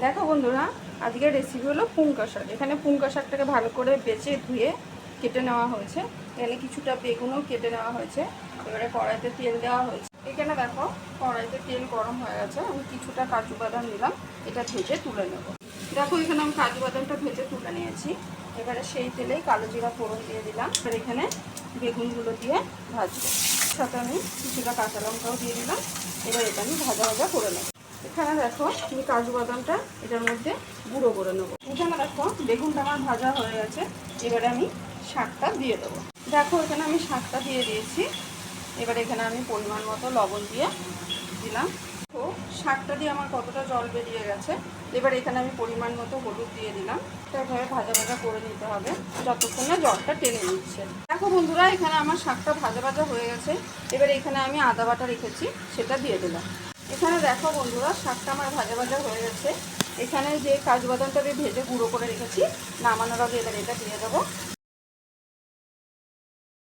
দেখো বন্ধুরা, আজকের রেসিপি হলো পুঙ্কা শাক। এখানে পুঙ্কা শাকটাকে ভালো করে বেছে ধুয়ে কেটে নেওয়া হয়েছে। এখানে কিছুটা বেগুনও কেটে নেওয়া হয়েছে। এবারে কড়াইতে তেল দেওয়া হয়েছে। এখানে দেখো কড়াইতে তেল গরম হয়ে গেছে। আমি কিছুটা কাজু বাদাম নিলাম, এটা ভেজে তুলে নেব। দেখো এখানে আমি কাজু বাদামটা ভেজে তুলে নিয়েছি। এবারে সেই তেলেই কালো জিরা ফোড়ন দিয়ে দিলাম। এবার এখানে বেগুনগুলো দিয়ে ভাজবো। সাথে আমি কিছুটা কাঁচা লঙ্কাও দিয়ে দিলাম। এবার এটা আমি ভাজা ভাজা করে নেব। এখানে দেখো আমি কাজু বাদামটা এটার মধ্যে গুঁড়ো করে নেবো। এখানে দেখো বেগুনটা আমার ভাজা হয়ে গেছে। এবারে আমি শাকটা দিয়ে দেবো। দেখো এখানে আমি শাকটা দিয়ে দিয়েছি। এবারে এখানে আমি পরিমাণ মতো লবণ দিয়ে দিলাম। তো শাকটা দিয়ে আমার কতটা জল বেরিয়ে গেছে। এবার এখানে আমি পরিমাণ মতো হলুদ দিয়ে দিলাম। এভাবে ভাজা ভাজা করে নিতে হবে যতক্ষণ না জলটা টেনে নিচ্ছে। দেখো বন্ধুরা, এখানে আমার শাকটা ভাজা ভাজা হয়ে গেছে। এবার এখানে আমি আদা বাটা রেখেছি, সেটা দিয়ে দিলাম। এখানে দেখো বন্ধুরা, শাকটা আমার ভাজা ভাজা হয়ে গেছে। এখানে যে কাজু বাদামটা ভেজে গুঁড়ো করে রেখেছি, নামানোর আগে এবার এটা দিয়ে দেবো।